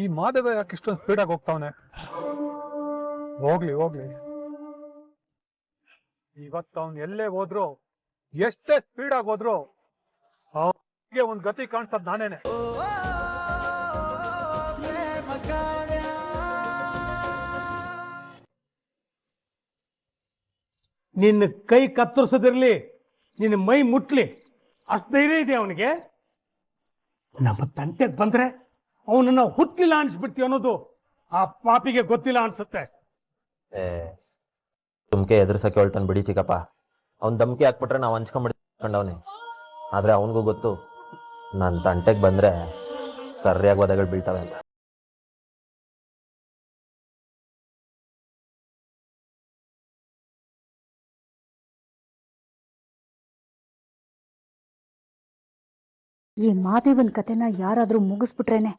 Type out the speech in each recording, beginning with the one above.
ಈ ಮಾದೇವ ಯಾಕೆ ಇಷ್ಟೊಂದು ಸ್ಪೀಡಾಗಿ ಹೋಗ್ತಾವನೆ? ಹೋಗ್ಲಿ ಹೋಗ್ಲಿ, ಇವತ್ತು ಅವ್ನು ಎಲ್ಲೇ ಹೋದ್ರು, ಎಷ್ಟೇ ಸ್ಪೀಡಾಗಿ ಹೋದ್ರು ಅವನಿಗೆ ಒಂದ್ ಗತಿ ಕಾಣಿಸೋದ್ ನಾನೇನೆ. ನಿನ್ನ ಕೈ ಕತ್ತರಿಸೋದಿರ್ಲಿ, ನಿನ್ನ ಮೈ ಮುಟ್ಲಿ, ಅಷ್ಟು ಧೈರ್ಯ ಇದೆ ಅವನಿಗೆ. ನಮ್ಮ ತಂಟೆಗೆ ಬಂದ್ರೆ ಅವನನ್ನ ಹುಟ್ಟಲಿಲ್ಲ ಅನ್ಸ್ಬಿಡ್ತೀವಿ ಅನ್ನೋದು ಆ ಪಾಪಿಗೆ ಗೊತ್ತಿಲ್ಲ ಅನ್ಸುತ್ತೆ. ತುಮ್ಕೆ ಎದುರ್ಸಕ್ಕೆ ಹೇಳ್ತಾನೆ ಬಿಡಿ ಚಿಕ್ಕಪ್ಪ. ಅವ್ನ್ ಧಮ್ಕಿ ಹಾಕ್ಬಿಟ್ರೆ ನಾವು ಹಂಚ್ಕೊಂಡ್ಬಿಡ್ಕೊಂಡವನೆ. ಆದ್ರೆ ಅವನಿಗೂ ಗೊತ್ತು ನನ್ನ ತಂಟೆಗೆ ಬಂದ್ರೆ ಸರಿಯಾಗಿ ಒದಗಳು ಬೀಳ್ತವೆ ಅಂತ. ಈ ಮಾದೇವನ್ ಕತೆನ ಯಾರಾದ್ರೂ ಮುಗಿಸ್ಬಿಟ್ರೇನೆ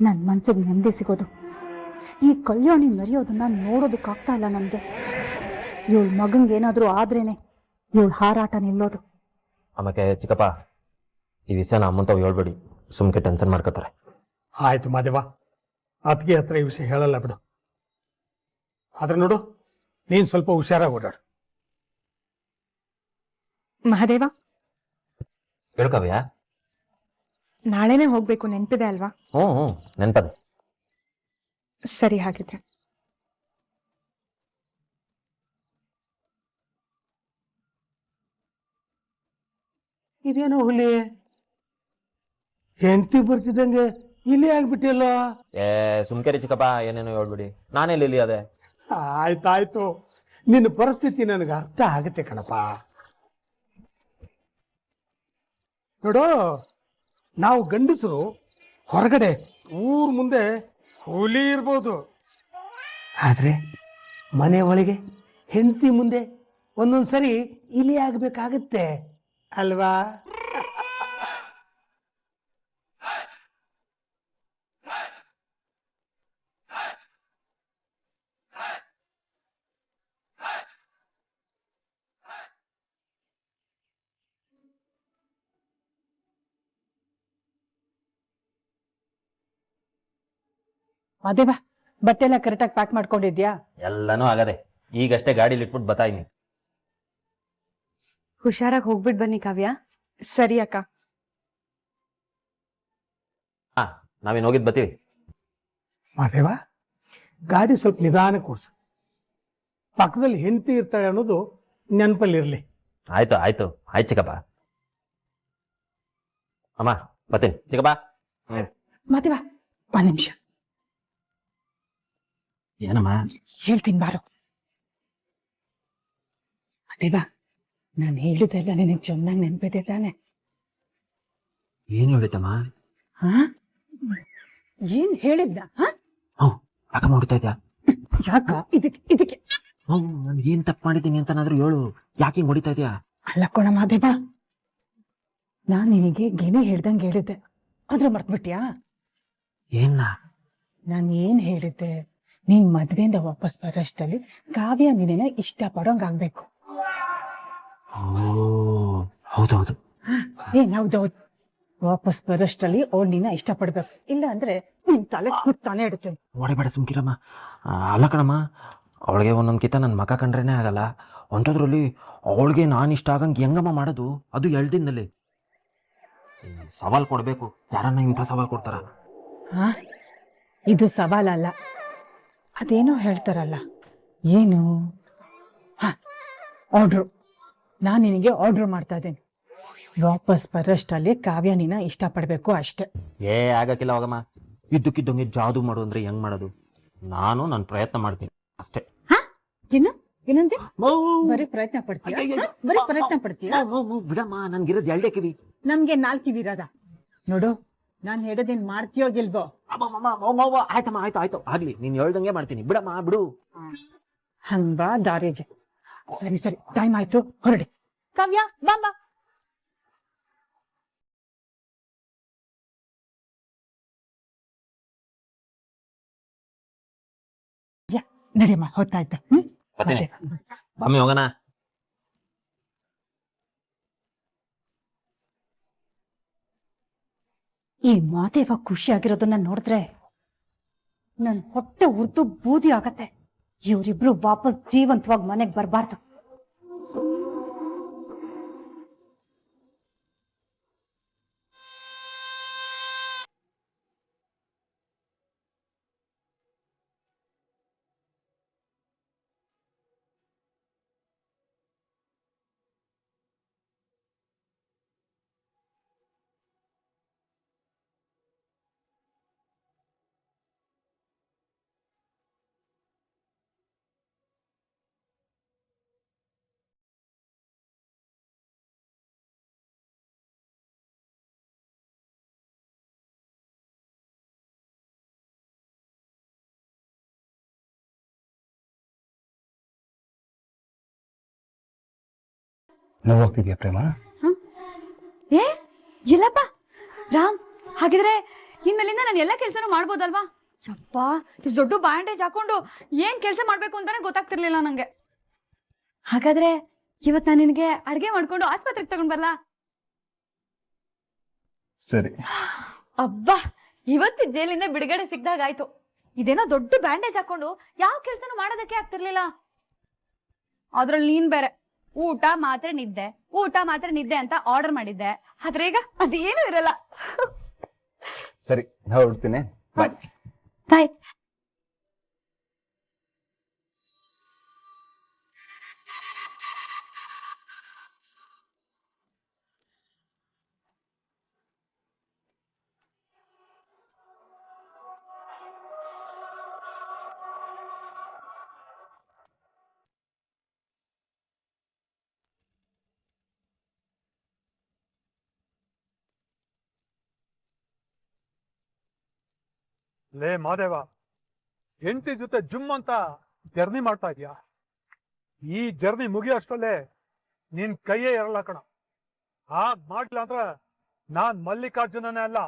ನನ್ನ ಮನ್ಸಿಗೆ ನೆಮ್ಮದಿ ಸಿಗೋದು. ಈ ಕಲ್ಯಾಣಿ ಮೆರೆಯೋದನ್ನ ನೋಡೋದಕ್ಕಾಗ್ತಾ ಇಲ್ಲ ನನಗೆ. ಇವಳ ಮಗಂಗೆ ಏನಾದ್ರೂ ಆದ್ರೇನೆ ಇವಳ ಹಾರಾಟ ನಿಲ್ಲೋದು. ಆಮೇಲೆ ಚಿಕ್ಕಪ್ಪ, ಈ ವಿಷಯನ ಅಮ್ಮಂತವ್ ಹೇಳ್ಬೇಡಿ, ಸುಮ್ಕೆ ಟೆನ್ಷನ್ ಮಾಡ್ಕೋತಾರೆ. ಆಯ್ತು ಮಾದೇವ, ಅತ್ತಿಗೆ ಹತ್ರ ಈ ವಿಷಯ ಹೇಳಲ್ಲ ಬಿಡು. ಆದ್ರೆ ನೋಡು, ನೀನ್ ಸ್ವಲ್ಪ ಹುಷಾರಾಗಿ ಓಡಾಡು. ಮಹಾದೇವ, ಹೇಳ್ಕವ್ಯಾ? ನಾಳೆನೆ ಹೋಗ್ಬೇಕು, ನೆನ್ಪಿದೆ ಅಲ್ವಾ? ಹ್ಞೂ ನೆನ್ಪದ. ಸರಿ, ಹಾಗಿದ್ರೆ ಇದೇನೋ ಹುಲಿ ಹೆಂಡತಿ ಬರ್ತಿದ್ದಂಗೆ ಇಲ್ಲಿ ಆಗ್ಬಿಟ್ಟಿಲ್ಲ. ಸುಮ್ಕೆರಿ ಚಿಕ್ಕಪ್ಪ, ಏನೇನೋ ಹೇಳ್ಬಿಡಿ, ನಾನೇ ಇಲ್ಲಿ ಅದೇ. ಆಯ್ತಾಯ್ತು, ನಿನ್ನ ಪರಿಸ್ಥಿತಿ ನನಗೆ ಅರ್ಥ ಆಗುತ್ತೆ ಕಣಪ್ಪ. ನೋಡು, ನಾವು ಗಂಡಸರು ಹೊರಗಡೆ ಊರ್ ಮುಂದೆ ಹುಲಿ ಇರ್ಬೋದು, ಆದ್ರೆ ಮನೆ ಒಳಗೆ ಹೆಂಡತಿ ಮುಂದೆ ಒಂದೊಂದ್ಸರಿ ಇಲಿ ಆಗ್ಬೇಕಾಗತ್ತೆ ಅಲ್ವಾ? ಮಾದೇವ, ಬಟ್ಟೆ ಎಲ್ಲ ಕರೆಕ್ಟಾಗಿ ಪ್ಯಾಕ್ ಮಾಡ್ಕೊಂಡಿದ್ಯಾ? ಎಲ್ಲನೂ ಆಗದೆ, ಈಗಷ್ಟೇ ಗಾಡಿಲಿ ಇಟ್ಬಿಟ್ಟು ಬತ್ತಾಯಿನಿ. ಹುಷಾರಾಗಿ ಹೋಗ್ಬಿಟ್ ಬನ್ನಿ ಕಾವ್ಯ. ಸರಿ ಅಕ್ಕ. ನಾವೇನು ಹೋಗಿದ್ ಬತ್ತೀವಿ. ಮಾದೇವ, ಗಾಡಿ ಸ್ವಲ್ಪ ನಿಧಾನಕ್ಕೆ ಓಡಿಸು. ಪಕ್ಕದಲ್ಲಿ ಹೆಂಡತಿ ಇರ್ತಾಳೆ ಅನ್ನೋದು ನೆನಪಲ್ಲಿರ್ಲಿ. ಆಯ್ತು ಆಯ್ತು ಆಯ್ತು ಚಿಕ್ಕಪ್ಪ. ಅಮ್ಮ ಬತ್ತೀನಿ ಚಿಕ್ಕಪ್ಪ. ಮಾದೇವ, ಒಂದ್ ನಿಮಿಷ ಏನಮ್ಮ? ಹೇಳ್ತೀನಿ ಬಾರೋ. ಮಾದೇವ, ನಾನು ಹೇಳಿದೆಲ್ಲ ನಿನಗೆ ಚೆನ್ನಾಗಿ ನೆನಪಿದೆ ತಾನೆ? ಏನು ಹೇಳಿತಮ್ಮ? ಹಾ, ಏನ್ ಹೇಳಿದ್ದ? ಯಾಕಮ್ಮ ಹೊಡಿತಾ ಇದ್ಯಾ? ಯಾಕ? ಇದಕ್ಕೆ ನಾನು ಏನ್ ತಪ್ಪು ಮಾಡಿದ್ದೀನಿ ಅಂತನಾದ್ರೂ ಹೇಳು, ಯಾಕೆ ಹಿಂಗ್ ಹೊಡಿತಾ ಇದ್ಯಾ? ಅಲ್ಲ ಕೊಣ ಮಾದೇವ, ನಾನ್ ನಿನಗೆ ಗಿಣಿ ಹೇಳ್ದಂಗೆ ಹೇಳಿದ್ದೆ, ಆದ್ರೆ ಮರ್ತ್ಬಿಟ್ಯಾ? ಏನ್ನ? ನಾನು ಏನ್ ಹೇಳಿದ್ದೆ? ನೀನ್ ಮದ್ವೆಯಿಂದ ವಾಪಸ್ ಬರೋಷ್ಟಲ್ಲಿ ಕಾವ್ಯ ನಿನ್ನ ಇಷ್ಟಪಡೋಂಗಾಗ್ಬೇಕು. ಹೌದೌದು. ಹೌದೌದು, ವಾಪಸ್ ಬರೋಷ್ಟರಲ್ಲಿ ಅವಳು ನಿನ್ನ ಇಷ್ಟಪಡ್ಬೇಕು. ಇಲ್ಲ ಅಂದ್ರೆ ನಿನ್ ತಲೆ ಕುಟ್ತಾನೆ ಇಡ್ತೇನೆ. ಹೊಡಿಬೇಡ ಸುಮ್ಕಿರಮ್ಮ. ಅಲ್ಲ ಕಣಮ್ಮ, ಅವಳಿಗೆ ಒಂದೊಂದ್ಕಿತ ನನ್ನ ಮಕ ಕಂಡ್ರೇನೆ ಆಗಲ್ಲ. ಅಂಥದ್ರಲ್ಲಿ ಅವಳಿಗೆ ನಾನು ಇಷ್ಟ ಆಗಂಗೆ ಹೆಂಗಮ್ಮ ಮಾಡೋದು? ಅದು ಎಳ್ದಿನಲ್ಲಿ ಸವಾಲ್ ಕೊಡ್ಬೇಕು. ಯಾರನ್ನ ಇಂಥ ಸವಾಲ್ ಕೊಡ್ತಾರ? ಹಾ, ಇದು ಸವಾಲಲ್ಲ, ಅದೇನೋ ಹೇಳ್ತಾರಲ್ಲ, ಏನು? ಆರ್ಡ್ರು. ನಾನು ನಿನಗೆ ಆರ್ಡ್ರ್ ಮಾಡ್ತಾ ಇದ್ದೇನೆ, ವಾಪಸ್ ಬರೋಷ್ಟಲ್ಲಿ ಕಾವ್ಯ ನಿನ್ನ ಇಷ್ಟಪಡ್ಬೇಕು ಅಷ್ಟೇ. ಆಗಕ್ಕಿಲ್ಲ ಹೋಗಮ್ಮ. ಇದ್ದಕ್ಕಿದ್ದಂಗೆ ಜಾದು ಮಾಡು ಅಂದ್ರೆ ಹೆಂಗ್ ಮಾಡೋದು? ನಾನು ನನ್ನ ಪ್ರಯತ್ನ ಮಾಡ್ತೀನಿ ಅಷ್ಟೇ. ಏನು ಏನಂತೆ? ಬರೀ ಪ್ರಯತ್ನ ಪಡ್ತೀಯ? ಬರೀ ಪ್ರಯತ್ನ ಪಡ್ತೀಯ? ಬಿಡಮ್ಮ, ನನ್ಗಿರೋದು ಎಲ್ಡೆ ಕಿವಿ. ನಮ್ಗೆ 4 ಕಿವಿ ಇರೋದ? ನೋಡು, ನಾನ್ ಹೇಳೋದೇನ್ ಮಾಡ್ತೀಯೋ ಗಿಲ್ವೋ? ಆಯ್ತಮ್ಮ, ಆಯ್ತು ಆಗ್ಲಿ, ನೀನ್ ಹೇಳ್ದಂಗೆ ಮಾಡ್ತೀನಿ. ಬಿಡಮ್ಮ ಬಿಡು. ಹಂಗ ದಾರಿಗೆ. ಸರಿ ಸರಿ, ಟೈಮ್ ಆಯ್ತು, ಹೊರಡಿ. ಕಾವ್ಯ ಬಾ. ನಡಿಯಮ್ಮ, ಹೊತ್ತಾಯ್ತು. ಬರ್ತೀನಿ. ಬಮ್ಮಿ ಹೋಗೋಣ. ಈ ಮಾದೇವ ಖುಷಿಯಾಗಿರೋದನ್ನ ನೋಡಿದ್ರೆ ನನ್ ಹೊಟ್ಟೆ ಉರ್ದು ಬೂದಿ ಆಗತ್ತೆ. ಇವರಿಬ್ರು ವಾಪಸ್ ಜೀವಂತವಾಗಿ ಮನೆಗ್ ಬರ್ಬಾರ್ದು. ನೋವಾಗ್ತಿದ್ಯಾ ಪ್ರೇಮ? ಏ ಇಲ್ಲಪ್ಪ ರಾಮ್, ಹಾಗಿದ್ರೆ ಇನ್ಮೇಲಿಂದ ನಾನು ಎಲ್ಲ ಕೆಲಸನೂ ಮಾಡ್ಬೋದಲ್ವಾ? ಯಪ್ಪ, ಇಷ್ಟು ದೊಡ್ಡ ಬ್ಯಾಂಡೇಜ್ ಹಾಕೊಂಡು ಏನ್ ಕೆಲಸ ಮಾಡ್ಬೇಕು ಅಂತಾನೆ ಗೊತ್ತಾಗ್ತಿರ್ಲಿಲ್ಲ ನಂಗೆ. ಹಾಗಾದ್ರೆ ಇವತ್ ನಾನು ನಿನಗೆ ಅಡ್ಗೆ ಮಾಡ್ಕೊಂಡು ಆಸ್ಪತ್ರೆಗೆ ತಗೊಂಡ್ ಬರ್ಲಾ? ಸರಿ. ಅಬ್ಬಾ, ಇವತ್ತು ಜೈಲಿಂದ ಬಿಡುಗಡೆ ಸಿಕ್ದಾಗ ಆಯ್ತು. ಇದೇನೋ ದೊಡ್ಡ ಬ್ಯಾಂಡೇಜ್ ಹಾಕೊಂಡು ಯಾವ ಕೆಲ್ಸನೂ ಮಾಡೋದಕ್ಕೆ ಆಗ್ತಿರ್ಲಿಲ್ಲ. ಅದ್ರಲ್ಲಿ ನೀನ್ ಬೇರೆ ಊಟ ಮಾತ್ರೆ ನಿದ್ದೆ, ಊಟ ಮಾತ್ರೆ ನಿದ್ದೆ ಅಂತ ಆರ್ಡರ್ ಮಾಡಿದ್ದೆ. ಆದ್ರೆ ಈಗ ಅದೇನು ಇರಲ್ಲ. ಸರಿ, ಹೊರಡ್ತೀನಿ. ಬಾಯ್. ಬಾಯ್. ಲೇ ಮಾದೇವ, ಹೆಂಡತಿ ಜೊತೆ ಜುಮ್ ಅಂತ ಜರ್ನಿ ಮಾಡ್ತಾ ಇದೀಯಾ? ಈ ಜರ್ನಿ ಮುಗಿಯೋಷ್ಟರಲ್ಲೇ ನಿನ್ ಕೈಯೇ ಇರಲ್ಲ ಕಣ. ಹಾಗ್ ಮಾಡ್ಲಿಲ್ಲ ಅಂದ್ರೆ ನಾನ್ ಮಲ್ಲಿಕಾರ್ಜುನನೇ ಅಲ್ಲ.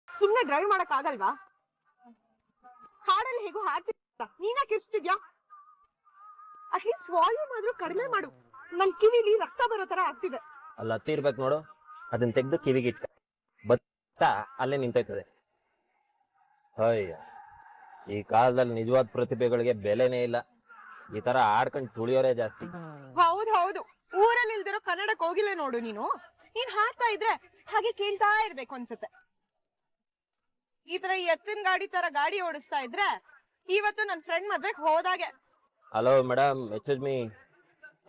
ಸುಮ್ನೆ ಡ್ರೈವ್ ಮಾಡಕ್ ಆಗಲ್ವಾ? ಹಾಡಲ್ಲಿ ಹೇಗೋ ಹಾಡ್ತಿದ್ದ, ನೀನಾಕೆ ಕಿರ್ಚ್ತಿದ್ಯಾ? ಅಟ್ಲೀಸ್ಟ್ ವಾಲ್ಯೂಮ್ ಆದ್ರೂ ಕಡಿಮೆ ಮಾಡು. ನನ್ ಕಿವಿಲಿ ರಕ್ತ ಬರೋ ತರ ಆಗ್ತಿದೆ. ಅಲ್ಲಿ ಹತ್ತಿ ಇರ್ಬೇಕು ನೋಡು, ಅದನ್ನ ತೆಗೆದು ಕಿವಿಗೆ ಇಟ್ಟ ಬತ್ತ ಅಲ್ಲೇ ನಿಂತೈತದೆ. ಅಯ್ಯ, ಈ ಕಾಲದಲ್ಲಿ ನಿಜವಾದ ಪ್ರತಿಭೆಗಳಿಗೆ ಬೆಲೆನೇ ಇಲ್ಲ. ಈ ತರ ಆಡ್ಕೊಂಡು ತುಳಿಯೋರೇ ಜಾಸ್ತಿ. ಹೌದು ಹೌದು, ಊರಲ್ಲಿ ಇಲ್ದಿರೋ ಕನ್ನಡಕ್ ಹೋಗಿಲ್ಲ ನೋಡು ನೀನು. ನೀನ್ ಹಾಡ್ತಾ ಇದ್ರೆ ಹಾಗೆ ಕೇಳ್ತಾ ಇರ್ಬೇಕು ಅನ್ಸುತ್ತೆ. ಈ ತರ ಎತ್ತಿನ ಗಾಡಿ ತರ ಗಾಡಿ ಓಡಿಸ್ತಾ ಇದ್ರೆ ಇವತ್ತು ನನ್ ಫ್ರೆಂಡ್ ಮದ್ವೆಗ್ ಹೋದಾಗೆ. ಹಲೋ ಮೇಡಮ್, ಎಕ್ಸ್ಕ್ಯೂಸ್ ಮೀ,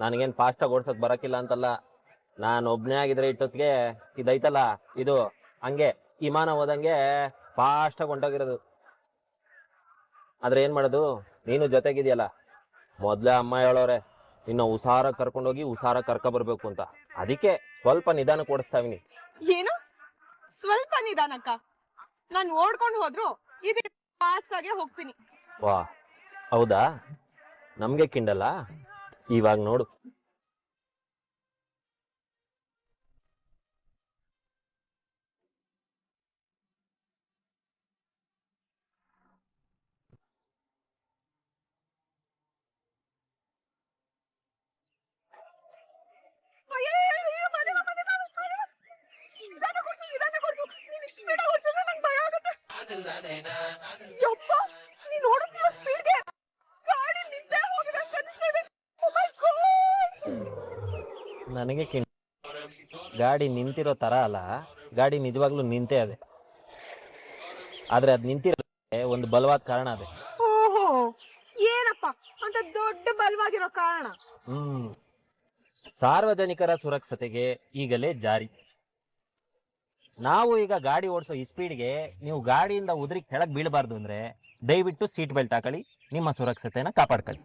ನನಗೇನು ಫಾಸ್ಟಾಗಿ ಓಡ್ಸಕ್ ಬರಕಿಲ್ಲ ಅಂತಲ್ಲ. ನಾನು ಒಬ್ನೇ ಆಗಿದ್ರೆ ಇಟ್ಟೊತ್ತಿಗೆ ಇದೈತಲ್ಲ ಇದು ಹಂಗೆ ವಿಮಾನ ಹೋದಂಗೆ ಫಾಸ್ಟಾಗಿ ಹೊಂಟೋಗಿರೋದು. ಆದ್ರೆ ಏನ್ ಮಾಡೋದು, ನೀನು ಜೊತೆಗಿದೆಯಲ್ಲ. ಮೊದ್ಲೇ ಅಮ್ಮ ಹೇಳೋರೆ ಇನ್ನು ಉಸಾರ ಕರ್ಕೊಂಡೋಗಿ ಉಸಾರ ಕರ್ಕ ಬರ್ಬೇಕು ಅಂತ. ಅದಕ್ಕೆ ಸ್ವಲ್ಪ ನಿಧಾನಕ್ಕೆ ಓಡಿಸ್ತಾ ಇದೀನಿ. ಏನು ಸ್ವಲ್ಪ ನಿಧಾನಕ್ಕ? ನಾನ್ ಓಡ್ಕೊಂಡು ಹೋದ್ರು ಇದು ಫಾಸ್ಟ್ ಆಗಿ ಹೋಗ್ತೀನಿ. ವಾ, ಹೌದಾ? ನಮ್ಗೆ ಕಿಂಡಲ್ಲ. ಇವಾಗ ನೋಡು. ನನಗೆ ಗಾಡಿ ನಿಂತಿರೋ ತರ ಅಲ್ಲ, ಗಾಡಿ ನಿಜವಾಗ್ಲೂ ನಿಂತೇ ಅದೆ. ಆದ್ರೆ ಅದ್ ನಿಂತಿರೋ ಒಂದು ಬಲವಾದ ಕಾರಣ ಅದೆ. ಓಹೋ, ಏನಪ್ಪ ಅಂತ ದೊಡ್ಡ ಬಲವಾಗಿರೋ ಕಾರಣ? ಸಾರ್ವಜನಿಕರ ಸುರಕ್ಷತೆಗೆ ಈಗಲೇ ಜಾರಿ. ನಾವು ಈಗ ಗಾಡಿ ಓಡಿಸೋ ಈ ಸ್ಪೀಡ್ಗೆ ನೀವು ಗಾಡಿಯಿಂದ ಉದುರಿ ಕೆಳಗೆ ಬೀಳಬಾರ್ದು ಅಂದ್ರೆ ದಯವಿಟ್ಟು ಸೀಟ್ ಬೆಲ್ಟ್ ಹಾಕೊಳ್ಳಿ, ನಿಮ್ಮ ಸುರಕ್ಷತೆನ ಕಾಪಾಡ್ಕೊಳ್ಳಿ.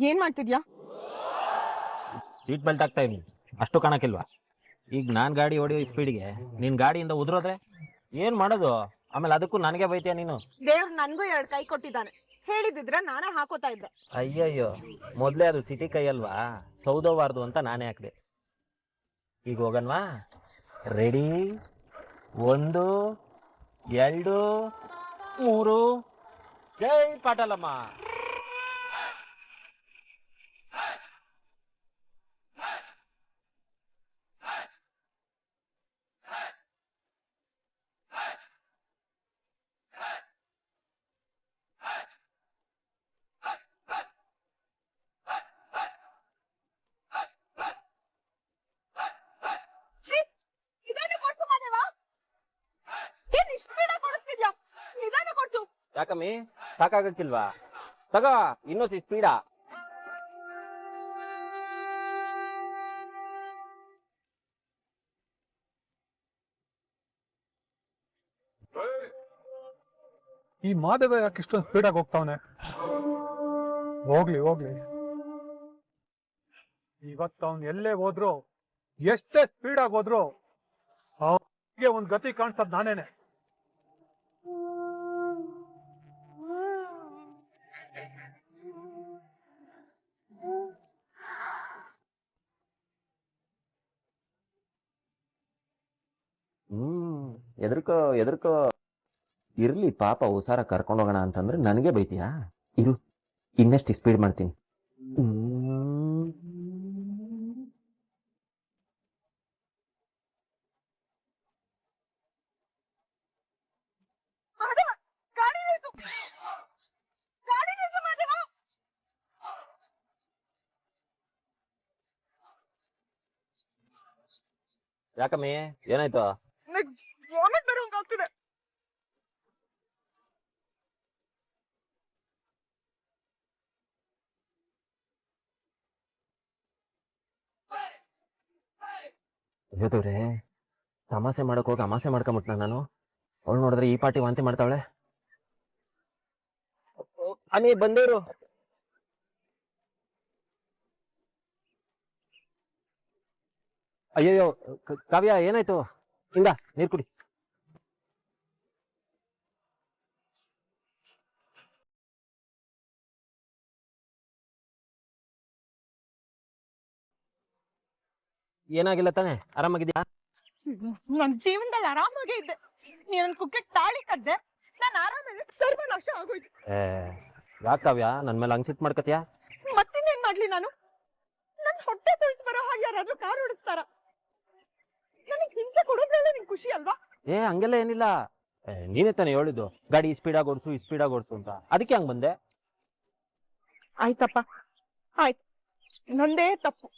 ಏನ್ ಮಾಡ್ತಿದ್ಯಾ? ಸೀಟ್ ಬೆಲ್ಟ್ ಆಗ್ತಾ ಇದೀನಿ, ಅಷ್ಟು ಕಾಣಕ್ಕಿಲ್ವಾ? ಈಗ ನಾನ್ ಗಾಡಿ ಹೊಡಿಯೋ ಸ್ಪೀಡ್ಗೆ ನೀನ್ ಗಾಡಿಯಿಂದ ಉದ್ರೋದ್ರೆ ಏನ್ ಮಾಡೋದು? ಆಮೇಲೆ ಅದಕ್ಕೂ ನನಗೆ ಬೈತೀಯ ನೀನು. ದೇವ್ರು ನನ್ಗೂ 2 ಕೈ ಕೊಟ್ಟಿದ್ದಾನೆ, ಹೇಳಿದಿದ್ರೆ ನಾನೇ ಹಾಕೋತಾ ಇದ್ದೆ. ಅಯ್ಯಯ್ಯೋ, ಮೊದ್ಲೇ ಅದು ಸಿಟಿ ಕೈ ಅಲ್ವಾ, ಸೌದೋಬಾರ್ದು ಅಂತ ನಾನೇ ಹಾಕ್ದೆ. ಈಗ ಹೋಗನ್ವಾ? ರೆಡಿ, 1 2 3, ಜೈ ಪಾಟಲಮ್ಮ. ನಿಧಾನ ಕೊಟ್ಟು ಮಾದೇವ, ಏನ್ ಇಷ್ಟು ಸ್ಪೀಡ್ ಆಗಿ ಕೊಡಿಸ್ತಿದ್ಯಾ? ನಿಧಾನ ಕೊಟ್ಟು. ಯಾಕಮ್ಮಿ, ಸಾಕಾಗಕ್ಕಿಲ್ವಾ? ತಗ ಇನ್ನೂ ಸ್ಪೀಡ. ಈ ಮಾದೇವ ಯಾಕೆ ಇಷ್ಟೊಂದು ಸ್ಪೀಡಾಗಿ ಹೋಗ್ತಾವನೆ? ಹೋಗ್ಲಿ ಹೋಗ್ಲಿ, ಇವತ್ತು ಅವ್ನು ಎಲ್ಲೇ ಹೋದ್ರು, ಎಷ್ಟೇ ಸ್ಪೀಡಾಗಿ ಹೋದ್ರು ಅವನಿಗೆ ಒಂದ್ ಗತಿ ಕಾಣಿಸೋದ್ ನಾನೇನೆ. ಎದ್ರಕೋ ಎದ್ರಕೋ. ಇರ್ಲಿ ಪಾಪ, ಹುಷಾರ ಕರ್ಕೊಂಡೋಗೋಣ ಅಂತಂದ್ರೆ ನನಗೆ ಬೈತೀಯಾ? ಇರು, ಇನ್ನಷ್ಟು ಸ್ಪೀಡ್ ಮಾಡ್ತೀನಿ. ಮಾದೇವ, ಗಾಡಿ ನಿಲ್ಸು. ಗಾಡಿ ನಿಲ್ಸು ಮಾದೇವ. ಯಾಕಮ್ಮಿ, ಏನಾಯ್ತು? ವಾಮಿಟ್ ಬರೋಂಗ್ ಆಗ್ತಿದೆ. ಯೋದವ್ರೆ, ತಮಾಸೆ ಮಾಡಕ್ ಹೋಗಿ ಅಮಾಸೆ ಮಾಡ್ಕೊಂಬಿಟ್ನ ನಾನು. ಅವಳು ನೋಡಿದ್ರೆ ಈ ಪಾರ್ಟಿ ವಾಂತಿ ಮಾಡ್ತಾವಳೆ. ಅಮ್ಮಿ ಬಂದೇರು. ಅಯ್ಯಯ್ಯೋ ಕಾವ್ಯ, ಏನಾಯ್ತು? ಇಂದ ನೀರ್ ಕುಡಿ. ಏನಾಗಿಲ್ಲ ತಾನೆ? ಆರಾಮಾಗಿದ್ಯಾ? ನನ್ ಜೀವನದಲ್ಲಿ ಆರಾಮಾಗೇ ಇದ್ದೆ. ನೀನ್ ಕುಕ್ಕೆ ತಾಳಿ ಕದ್ದೆ, ನಾನು ಆರಾಮಾಗಿ ಸರ್ವನಾಶ ಆಗೋಯ್ತು. ಯಾಕೆ ಕಾವ್ಯ ನನ್ ಮೇಲೆ ಹಂಗ್ ಸಿಟ್ ಮಾಡ್ಕತ್ಯಾ? ಮತ್ತಿನ್ನೇನ್ ಮಾಡ್ಲಿ ನಾನು? ನನ್ ಹೊಟ್ಟೆ ತುಳ್ಸಿ ಬರೋ ಹಾಗೆ ಯಾರಾದ್ರೂ ಕಾರ್ ಓಡಿಸ್ತಾರ? ನನಗ್ ಹಿಂಸೆ ಕೊಡೋದ್ರಲ್ಲೇ ನಿಂಗೆ ಖುಷಿ ಅಲ್ವಾ? ಹಂಗೆಲ್ಲ ಏನಿಲ್ಲ. ನೀನೇ ತಾನೆ ಹೇಳಿದ್ದು ಗಾಡಿ ಸ್ಪೀಡಾಗಿ ಓಡಿಸು, ಸ್ಪೀಡಾಗಿ ಓಡಿಸು ಅಂತ. ಅದಕ್ಕೆ ಹಂಗ್ ಬಂದೆ. ಆಯ್ತಪ್ಪ, ಆಯ್ತು, ನಂದೇ ತಪ್ಪು.